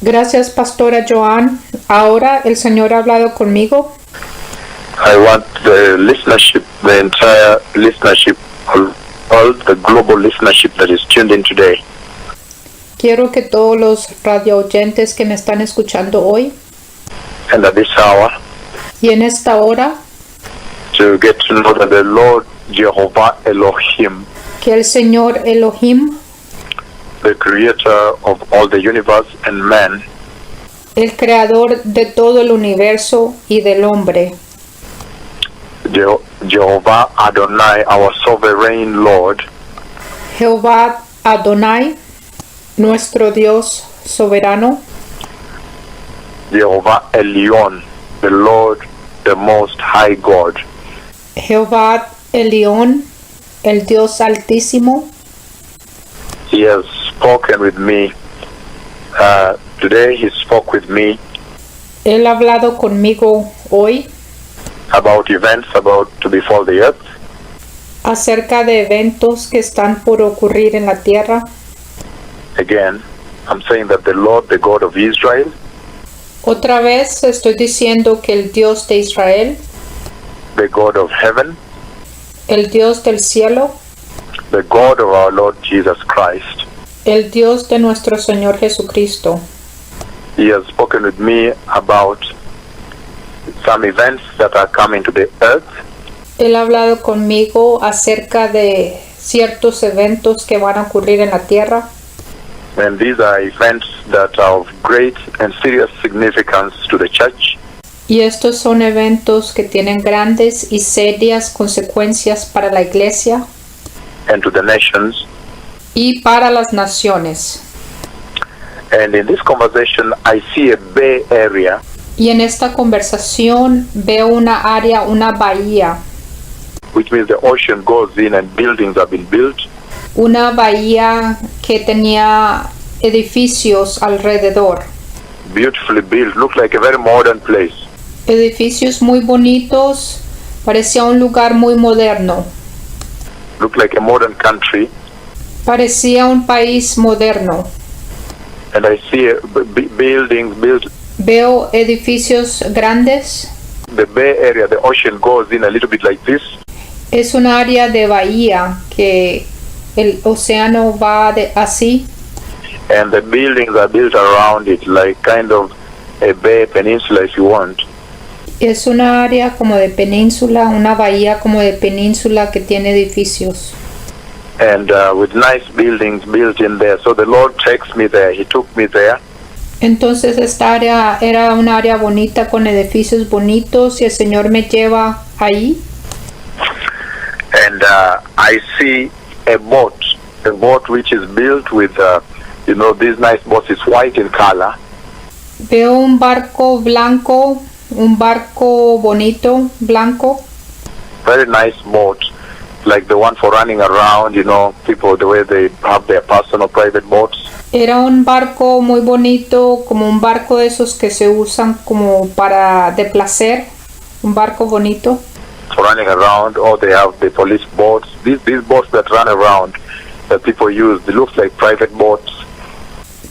Gracias, Pastora Joan. Ahora el Señor ha hablado conmigo. I want the listenership, the entire listenership, all the global listenership that is tuned in today, Quiero que todos los radio oyentes que me están escuchando hoy and at this hour, y en esta hora, to get to know that the Lord Jehovah Elohim, que el Señor Elohim, the creator of all the universe and man, el creador de todo el universo y del hombre, Jehovah Adonai, our sovereign Lord, Jehová Adonai, nuestro Dios soberano, Jehovah Elion, the Lord, the Most High God, Jehová Elión, el Dios altísimo. He has spoken with me. Today He spoke with me Él ha hablado conmigo hoy about events about to befall the earth. acerca de eventos que están por ocurrir en la tierra. Again, I'm saying that the Lord, the God of Israel, Otra vez estoy diciendo que el Dios de Israel, the God of heaven, el Dios del cielo, the God of our Lord Jesus Christ, el Dios de nuestro Señor Jesucristo, He has spoken with me about some events that are coming to the earth, Él ha hablado conmigo acerca de ciertos eventos que van a ocurrir en la tierra. and these are events that are of great and serious significance to the church, Y estos son eventos que tienen grandes y serias consecuencias para la iglesia and to the nations. y para las naciones. And in this conversation, I see a bay area Y en esta conversación veo una área, una bahía, which means the ocean goes in and buildings have been built, una bahía que tenía edificios alrededor, beautifully built, looked like a very modern place. edificios muy bonitos, parecía un lugar muy moderno, Looked like a modern country. parecía un país moderno. And I see buildings built. Veo edificios grandes, The bay area, the ocean goes in a little bit like this, es un área de bahía que el océano va así. and the buildings are built around it, like kind of a bay peninsula, if you want. Es una área como de península, una bahía como de península que tiene edificios. And with nice buildings built in there. So the Lord takes me there. He took me there. Entonces esta área era una área bonita con edificios bonitos y el Señor me lleva ahí. And I see a boat which is built with, these nice boats. It's white in color. Veo un barco blanco, un barco bonito, blanco. Very nice boat, like the one for running around, people, the way they have their personal private boats. Era un barco muy bonito, como un barco de esos que se usan como para de placer, un barco bonito. For running around, or they have the police boats. These boats that run around that people use, they look like private boats.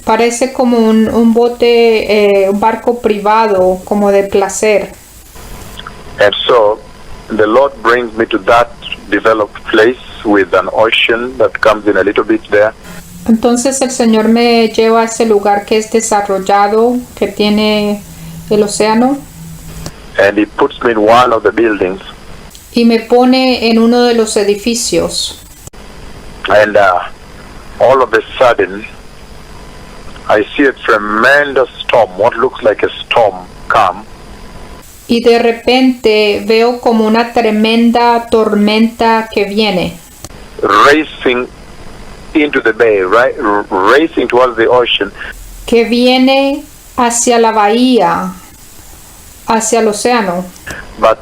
Parece como un bote, un barco privado, como de placer. And so the Lord brings me to that developed place with an ocean that comes in a little bit there. Entonces el Señor me lleva a ese lugar que es desarrollado, que tiene el océano, And He puts me in one of the buildings. y me pone en uno de los edificios. And all of a sudden, I see a tremendous storm, what looks like a storm, come. Y de repente veo como una tremenda tormenta que viene, Racing into the bay, right? Racing towards the ocean. que viene hacia la bahía, hacia el océano. But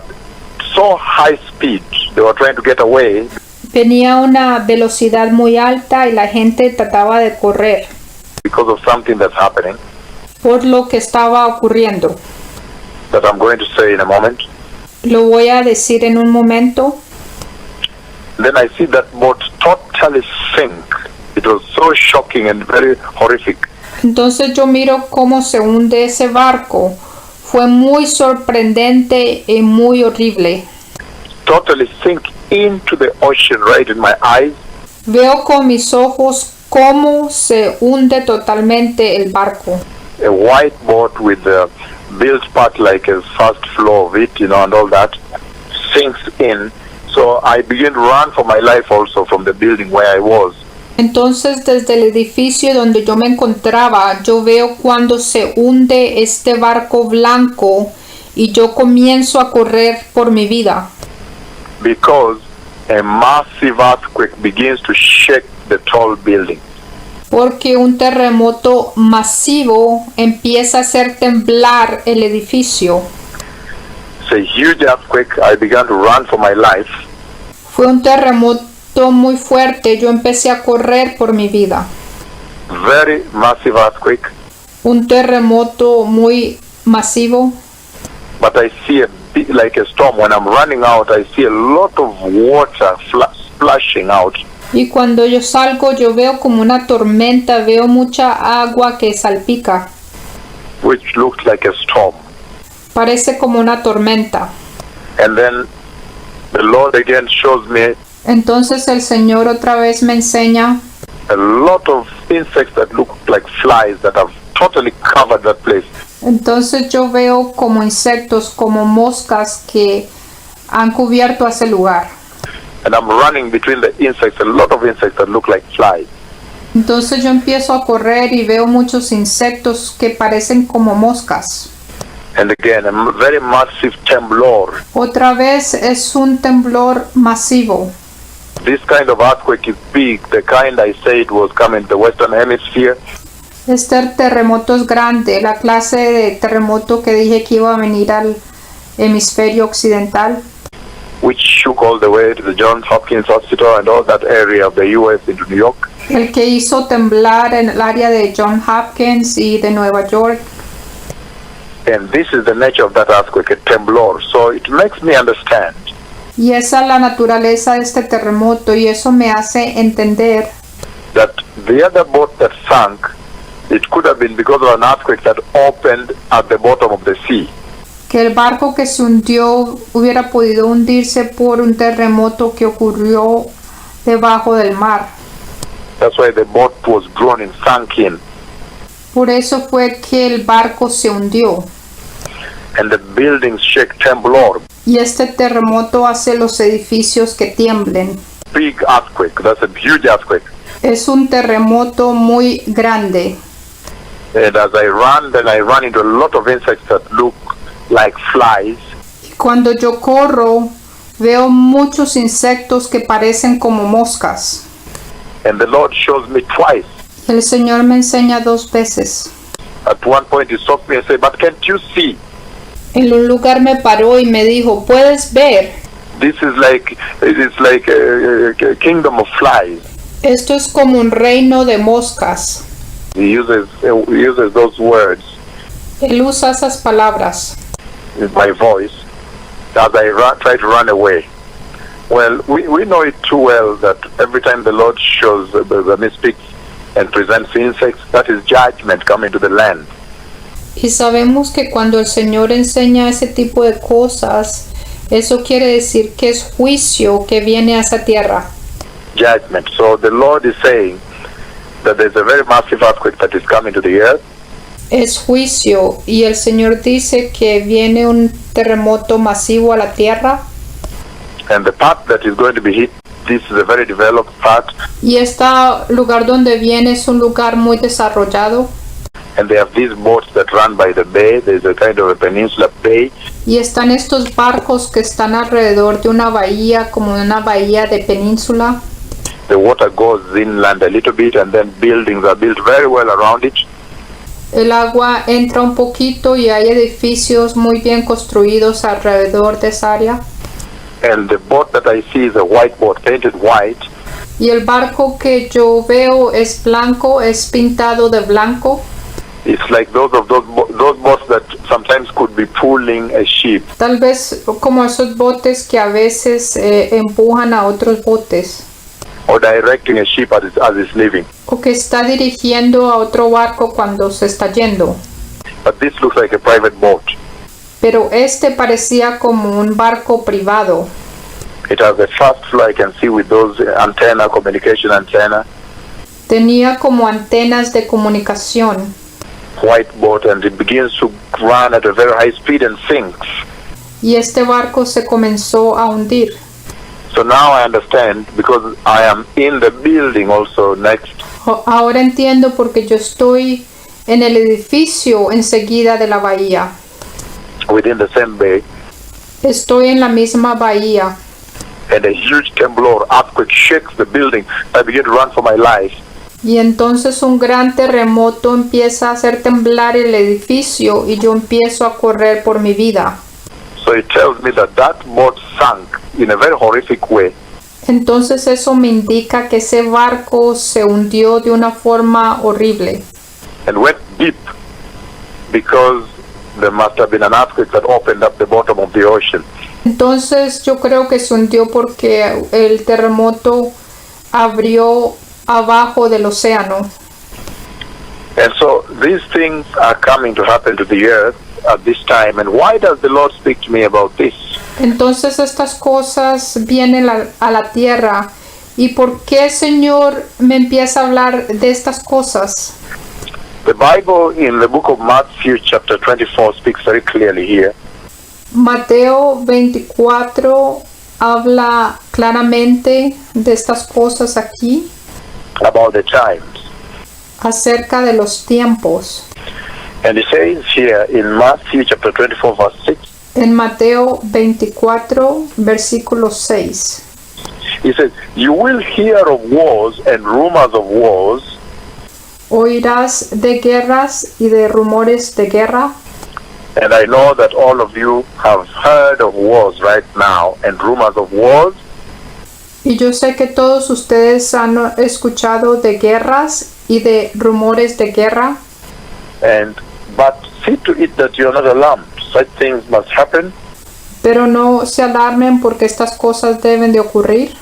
so high speed, they were trying to get away. Venía a una velocidad muy alta y la gente trataba de correr Because of something that's happening por lo que estaba ocurriendo. that I'm going to say in a moment. Lo voy a decir en un momento. Then I see that boat totally sink. It was so shocking and very horrific. Entonces yo miro cómo se hunde ese barco. Fue muy sorprendente y muy horrible. Totally sink into the ocean right in my eyes. Veo con mis ojos cómo se hunde totalmente el barco. A white boat with the built part like a first floor of it, and all that sinks in. So I began to run for my life also from the building where I was. Entonces desde el edificio donde yo me encontraba, yo veo cuando se hunde este barco blanco y yo comienzo a correr por mi vida. Because a massive earthquake begins to shake the tall building. Porque un terremoto masivo empieza a hacer temblar el edificio. It's a huge earthquake. I began to run for my life. Fue un terremoto muy fuerte. Yo empecé a correr por mi vida. Very massive earthquake. Un terremoto muy masivo. But I see like a storm. When I'm running out, I see a lot of water splashing out. Y cuando yo salgo, yo veo como una tormenta, veo mucha agua que salpica. Which looks like a storm. Parece como una tormenta. And then the Lord again shows me Entonces el Señor otra vez me enseña a lot of insects that look like flies that have totally covered that place. Entonces yo veo como insectos, como moscas que han cubierto ese lugar. And I'm running between the insects, a lot of insects that look like flies. Entonces yo empiezo a correr y veo muchos insectos que parecen como moscas. And again, a very massive temblor. Otra vez es un temblor masivo. This kind of earthquake is big, the kind I said was coming to the Western Hemisphere. Este terremoto es grande, la clase de terremoto que dije que iba a venir al hemisferio occidental. Which shook all the way to the Johns Hopkins Hospital and all that area of the U.S. into New York. El que hizo temblar en el área de Johns Hopkins y de Nueva York. And this is the nature of that earthquake, a temblor. So it makes me understand Y esa es la naturaleza de este terremoto y eso me hace entender that the other boat that sank, it could have been because of an earthquake that opened at the bottom of the sea. que el barco que se hundió hubiera podido hundirse por un terremoto que ocurrió debajo del mar. That's why the boat was drawn and sunk in. Por eso fue que el barco se hundió. And the buildings shake, temblor. Y este terremoto hace los edificios que tiemblen. Big earthquake. That's a huge earthquake. Es un terremoto muy grande. And as I run, then I run into a lot of insects that look like flies. Y cuando yo corro, veo muchos insectos que parecen como moscas. And the Lord shows me twice. El Señor me enseña 2 veces. At one point he stopped me and said, but can't you see? En un lugar me paró y me dijo, ¿puedes ver? This is like, it's like a kingdom of flies. Esto es como un reino de moscas. He uses those words Él usa esas palabras. in my voice as I try to run away. Well, we know it too well that every time the Lord shows, when he speaks and presents insects, that is judgment coming to the land. Y sabemos que cuando el Señor enseña ese tipo de cosas, eso quiere decir que es juicio que viene a esa tierra. Judgment. So the Lord is saying that there's a very massive earthquake that is coming to the earth. Es juicio y el Señor dice que viene un terremoto masivo a la tierra. And the part that is going to be hit, this is a very developed part. Y este lugar donde viene es un lugar muy desarrollado. And they have these boats that run by the bay. There's a kind of a peninsula bay. Y están estos barcos que están alrededor de una bahía, como una bahía de península. The water goes inland a little bit and then buildings are built very well around it. El agua entra un poquito y hay edificios muy bien construidos alrededor de esa área. And the boat that I see is a white boat, painted white. Y el barco que yo veo es blanco, es pintado de blanco. It's like those boats that sometimes could be pulling a ship. Tal vez como esos botes que a veces empujan a otros botes. Or directing a ship as it's leaving. o que está dirigiendo a otro barco cuando se está yendo. But this looks like a private boat. Pero este parecía como un barco privado. It has a fast flow I can see with those antenna, communication antenna, Tenía como antenas de comunicación. white boat, and it begins to run at a very high speed and sinks. Y este barco se comenzó a hundir. So now I understand, because I am in the building also next. Ahora entiendo porque yo estoy en el edificio enseguida de la bahía. Within the same bay, Estoy en la misma bahía. and a huge temblor earthquake shakes the building. I begin to run for my life. Y entonces un gran terremoto empieza a hacer temblar el edificio y yo empiezo a correr por mi vida. So it tells me that that boat sank in a very horrific way. Entonces eso me indica que ese barco se hundió de una forma horrible. And went deep, because there must have been an earthquake that opened up the bottom of the ocean. Entonces yo creo que se hundió porque el terremoto abrió abajo del océano. And so these things are coming to happen to the earth at this time. And why does the Lord speak to me about this? Entonces estas cosas vienen a la tierra. ¿Y por qué el Señor me empieza a hablar de estas cosas? The Bible in the book of Matthew chapter 24 speaks very clearly here. Mateo 24 habla claramente de estas cosas aquí, About the times. acerca de los tiempos. And it says here in Matthew chapter 24 verse 6, En Mateo 24, versículo 6. he says, "You will hear of wars and rumors of wars, Oirás de guerras y de rumores de guerra. and I know that all of you have heard of wars right now and rumors of wars, Y yo sé que todos ustedes han escuchado de guerras y de rumores de guerra. but see to it that you are not alarmed. Such things must happen, Pero no se alarmen porque estas cosas deben de ocurrir.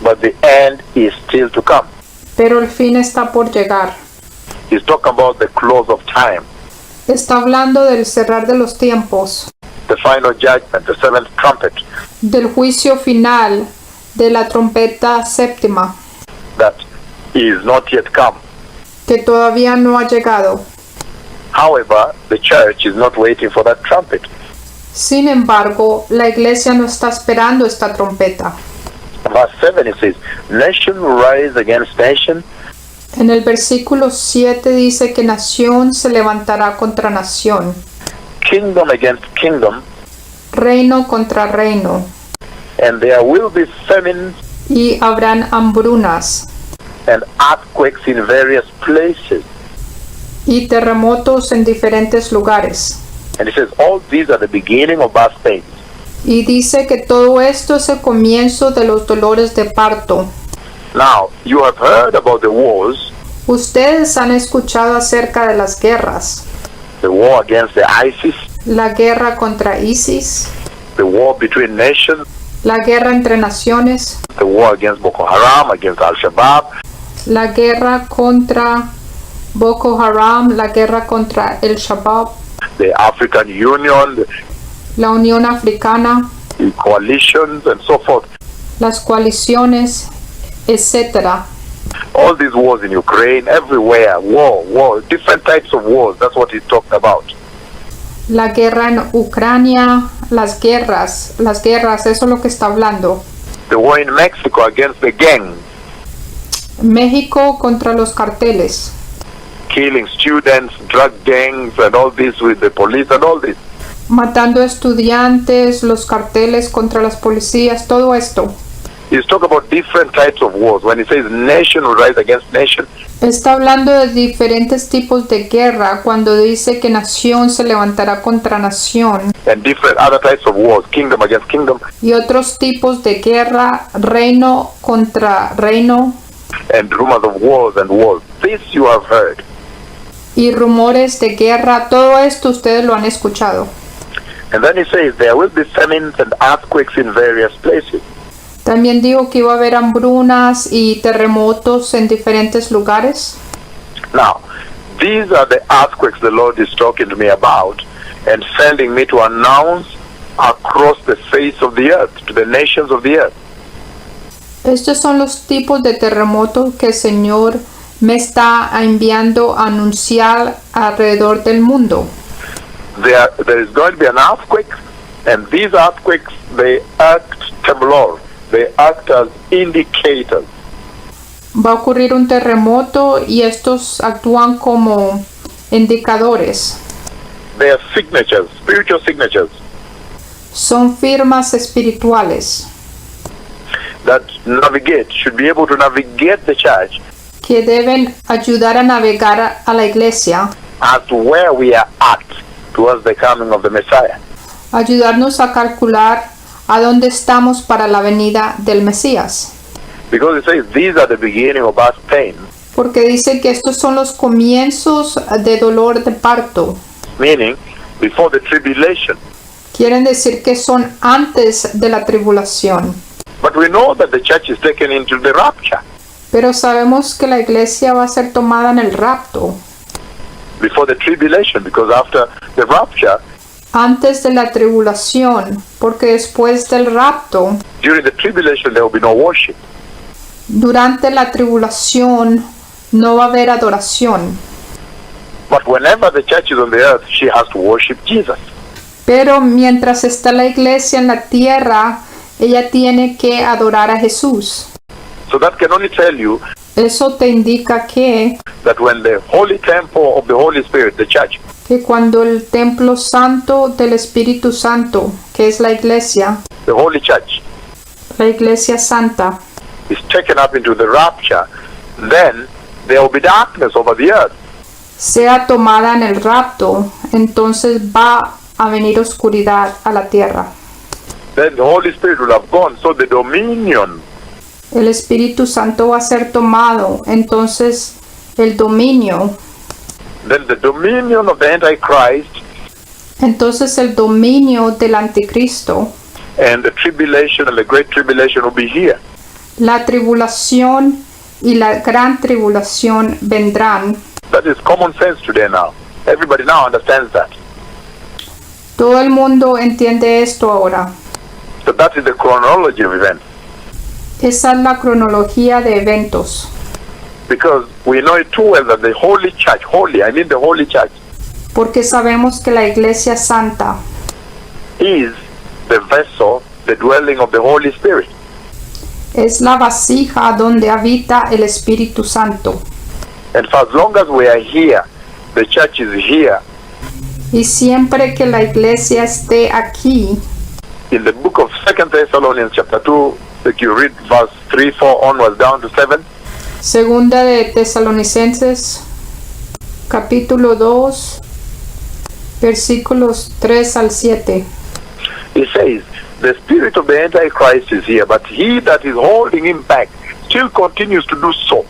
but the end is still to come." Pero el fin está por llegar. He's talking about the close of time, Está hablando del cerrar de los tiempos, the final judgment, the seventh trumpet, del juicio final, de la trompeta séptima, that is not yet come. que todavía no ha llegado. However, the church is not waiting for that trumpet. Sin embargo, la iglesia no está esperando esta trompeta. Verse 7 it says, "Nation will rise against nation, En el versículo 7 dice que nación se levantará contra nación, kingdom against kingdom, reino contra reino, and there will be famines y habrán hambrunas and earthquakes in various places." y terremotos en diferentes lugares. And it says, all these are the beginning of birth pains. Y dice que todo esto es el comienzo de los dolores de parto. Now, you have heard about the wars, Ustedes han escuchado acerca de las guerras, the war against the ISIS, la guerra contra ISIS, the war between nations, la guerra entre naciones, the war against Boko Haram, against Al-Shabaab, la guerra contra Boko Haram, la guerra contra el Shabab, the African Union, la Unión Africana, the coalitions, and so forth. las coaliciones, etc. All these wars in Ukraine, everywhere, war, different types of wars. That's what he's talking about. La guerra en Ucrania, las guerras, eso es lo que está hablando. The war in Mexico against the gangs, México contra los carteles, killing students, drug gangs, and all this with the police and all this. matando estudiantes, los carteles contra las policías, todo esto. He's talking about different types of wars. When he says nation will rise against nation, Está hablando de diferentes tipos de guerra cuando dice que nación se levantará contra nación and different other types of wars, kingdom against kingdom, y otros tipos de guerra, reino contra reino and rumors of wars and wars. This you have heard. y rumores de guerra, todo esto ustedes lo han escuchado. And then he says there will be famines and earthquakes in various places. También dijo que iba a haber hambrunas y terremotos en diferentes lugares. Now, these are the earthquakes the Lord is talking to me about and sending me to announce across the face of the earth, to the nations of the earth. Estos son los tipos de terremotos que el Señor me está enviando a anunciar alrededor del mundo. There is going to be an earthquake, and these earthquakes, they act temblor. They act as indicators. Va a ocurrir un terremoto y estos actúan como indicadores. They are signatures, spiritual signatures, Son firmas espirituales that should be able to navigate the church que deben ayudar a navegar a la iglesia, as to where we are at towards the coming of the Messiah. ayudarnos a calcular a dónde estamos para la venida del Mesías. Because it says these are the beginning of birth pain, Porque dice que estos son los comienzos de dolor de parto. meaning before the tribulation. Quieren decir que son antes de la tribulación. But we know that the church is taken into the rapture Pero sabemos que la iglesia va a ser tomada en el rapto. before the tribulation, because after the rapture, Antes de la tribulación. Porque después del rapto, during the tribulation, there will be no worship. durante la tribulación, no va a haber adoración. But whenever the church is on the earth, she has to worship Jesus. Pero mientras está la iglesia en la tierra, ella tiene que adorar a Jesús. So that can only tell you Eso te indica que that when the holy temple of the Holy Spirit, the church, cuando el templo santo del Espíritu Santo, que es la iglesia, the holy church, la iglesia santa, is taken up into the rapture, then there will be darkness over the earth. sea tomada en el rapto, entonces va a venir oscuridad a la tierra. Then the Holy Spirit will have gone. So the dominion, El Espíritu Santo va a ser tomado, entonces el dominio, then the dominion of the Antichrist entonces el dominio del anticristo, and the tribulation and the great tribulation will be here. la tribulación y la gran tribulación vendrán. That is common sense today now. Everybody now understands that. Todo el mundo entiende esto ahora. So that is the chronology of events. Esa es la cronología de eventos. Because we know it too well that the Holy Church, the Holy Church, Porque sabemos que la iglesia santa is the vessel, the dwelling of the Holy Spirit. es la vasija donde habita el Espíritu Santo. And for as long as we are here, the church is here. Y siempre que la iglesia esté aquí, In the book of 2 Thessalonians chapter 2, if you read verse 3, 4 onwards down to 7, segunda de Tesalonicenses, capítulo 2, versículos 3 al 7. it says, the spirit of the Antichrist is here, but he that is holding him back still continues to do so.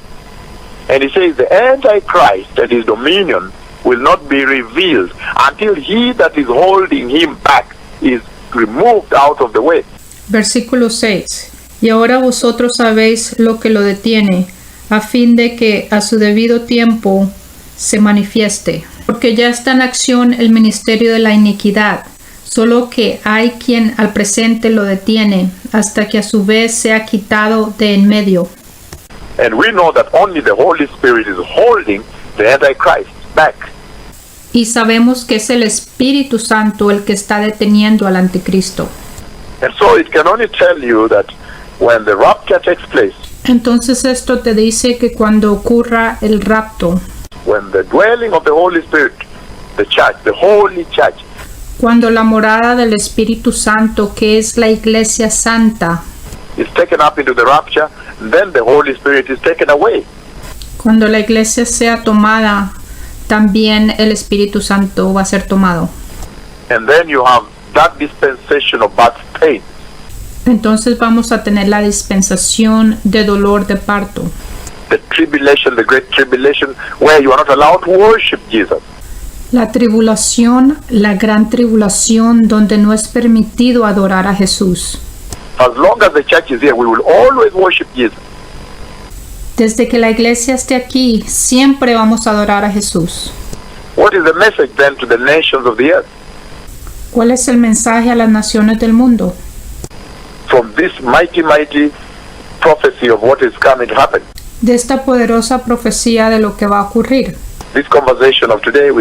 And he says, the Antichrist and his dominion will not be revealed until he that is holding him back is removed out of the way. Versículo 6. Y ahora vosotros sabéis lo que lo detiene, a fin de que a su debido tiempo se manifieste. Porque ya está en acción el ministerio de la iniquidad, solo que hay quien al presente lo detiene, hasta que a su vez sea quitado de en medio. And we know that only the Holy Spirit is holding the Antichrist back. Y sabemos que es el Espíritu Santo el que está deteniendo al anticristo. And so it can only tell you that when the rapture takes place, Entonces esto te dice que cuando ocurra el rapto, when the dwelling of the Holy Spirit, the church, the Holy Church, cuando la morada del Espíritu Santo, que es la iglesia santa, is taken up into the rapture, then the Holy Spirit is taken away. cuando la iglesia sea tomada, también el Espíritu Santo va a ser tomado. And then you have that dispensation of birth pain. Entonces vamos a tener la dispensación de dolor de parto, The tribulation, the great tribulation, where you are not allowed to worship Jesus. la tribulación, la gran tribulación donde no es permitido adorar a Jesús. As long as the church is here, we will always worship Jesus. Desde que la iglesia esté aquí, siempre vamos a adorar a Jesús. What is the message then to the nations of the earth? ¿Cuál es el mensaje a las naciones del mundo? From this mighty prophecy of what is coming to happen. De esta poderosa profecía de lo que va a ocurrir. This conversation of today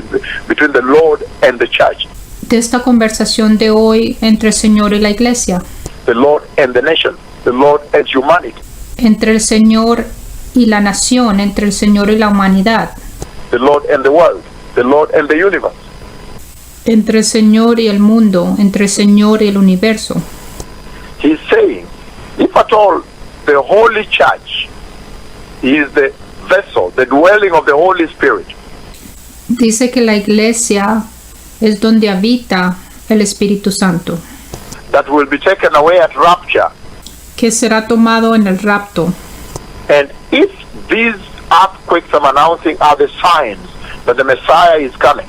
between the Lord and the church. De esta conversación de hoy entre el Señor y la iglesia. The Lord and the nation. The Lord and humanity. Entre el Señor y la nación, entre el Señor y la humanidad. The Lord and the world. The Lord and the universe. Entre el Señor y el mundo, entre el Señor y el universo. He's saying, if at all the Holy Church is the vessel, the dwelling of the Holy Spirit. Dice que la iglesia es donde habita el Espíritu Santo. That will be taken away at rapture. Que será tomado en el rapto. And if these earthquakes I'm announcing are the signs that the Messiah is coming.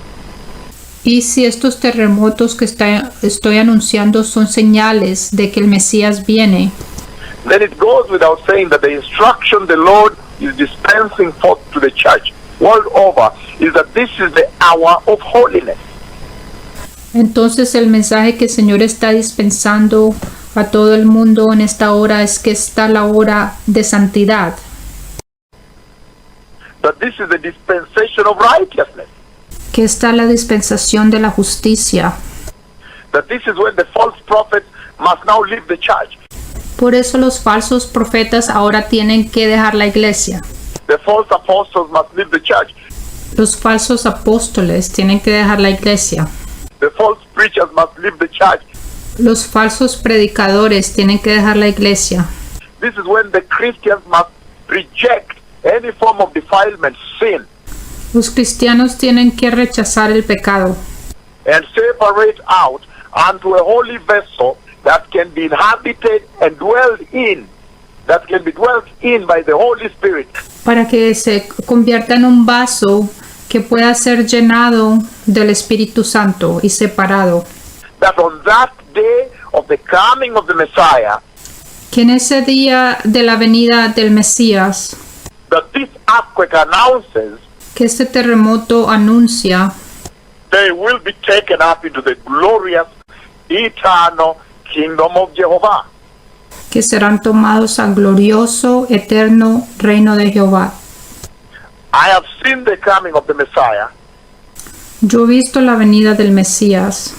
Y si estos terremotos que estoy anunciando son señales de que el Mesías viene, then it goes without saying that the instruction the Lord is dispensing forth to the church world over is that this is the hour of holiness. Entonces el mensaje que el Señor está dispensando a todo el mundo en esta hora es que está la hora de santidad. That this is the dispensation of righteousness. Que está la dispensación de la justicia. That this is when the false prophets must now leave the church. Por eso los falsos profetas ahora tienen que dejar la iglesia. The false apostles must leave the church. Los falsos apóstoles tienen que dejar la iglesia. The false preachers must leave the church. Los falsos predicadores tienen que dejar la iglesia. This is when the Christians must reject any form of defilement, sin. Los cristianos tienen que rechazar el pecado. And separate out unto a holy vessel that can be inhabited and dwelled in. That can be dwelt in by the Holy Spirit. Para que se convierta en un vaso que pueda ser llenado del Espíritu Santo y separado. That on that day of the coming of the Messiah, que en ese día de la venida del Mesías, that this earthquake announces, que este terremoto anuncia, they will be taken up into the glorious, eternal kingdom of Jehovah. Que serán tomados al glorioso, eterno reino de Jehová. I have seen the coming of the Messiah. Yo he visto la venida del Mesías.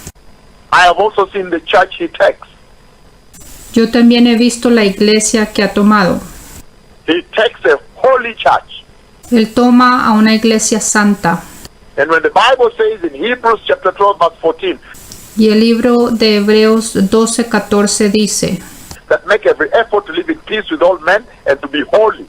I have also seen the church he takes. Yo también he visto la iglesia que ha tomado. He takes a holy church. Él toma a una iglesia santa. And when the Bible says in Hebrews chapter 12 verse 14, y el libro de Hebreos 12:14 dice, that make every effort to live in peace with all men and to be holy.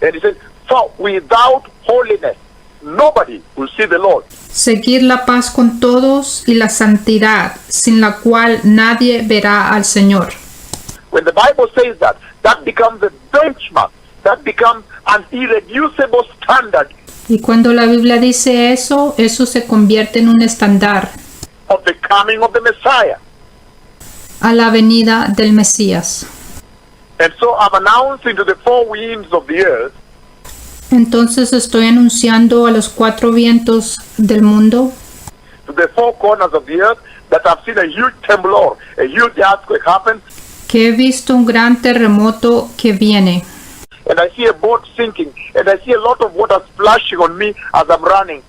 And he says, for without holiness, nobody will see the Lord. Seguir la paz con todos y la santidad, sin la cual nadie verá al Señor. When the Bible says that, that becomes a benchmark. That becomes an irreducible standard. Y cuando la Biblia dice eso, eso se convierte en un estándar. Of the coming of the Messiah. A la venida del Mesías. And so I'm announcing to the four winds of the earth. Entonces estoy anunciando a los cuatro vientos del mundo. To the four corners of the earth that I've seen a huge temblor, a huge earthquake happen. Que he visto un gran terremoto que viene. And I see a boat sinking, and I see a lot of water splashing on me as I'm running.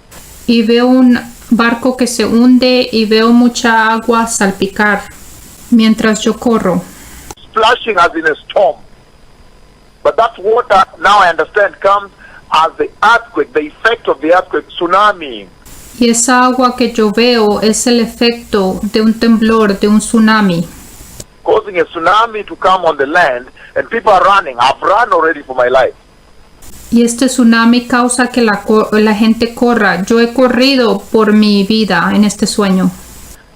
Y veo un barco que se hunde y veo mucha agua salpicar mientras yo corro. Splashing as in a storm. But that water, now I understand, comes as the earthquake, the effect of the earthquake, tsunami. Y esa agua que yo veo es el efecto de un temblor, de un tsunami. Causing a tsunami to come on the land, and people are running. I've run already for my life. Y este tsunami causa que la gente corra. Yo he corrido por mi vida en este sueño.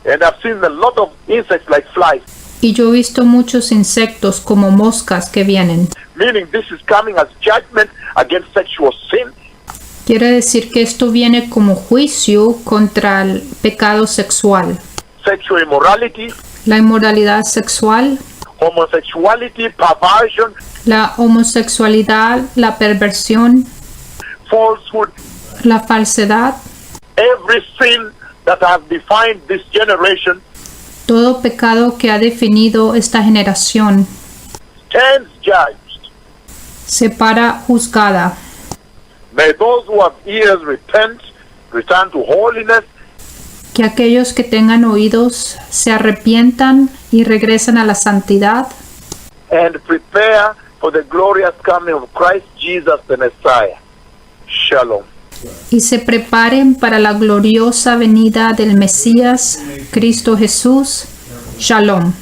And I've seen a lot of insects like flies. Y yo he visto muchos insectos como moscas que vienen. Meaning this is coming as judgment against sexual sin. Quiere decir que esto viene como juicio contra el pecado sexual. Sexual immorality. La inmoralidad sexual. homosexuality, perversion, la homosexualidad, la perversión, falsehood, la falsedad, every sin that has defined this generation todo pecado que ha definido esta generación stands judged. se para juzgada. May those who have ears repent, return to holiness, Que aquellos que tengan oídos se arrepientan y regresen a la santidad and prepare for the glorious coming of Christ Jesus the Messiah. Shalom. y se preparen para la gloriosa venida del Mesías, Cristo Jesús. Shalom.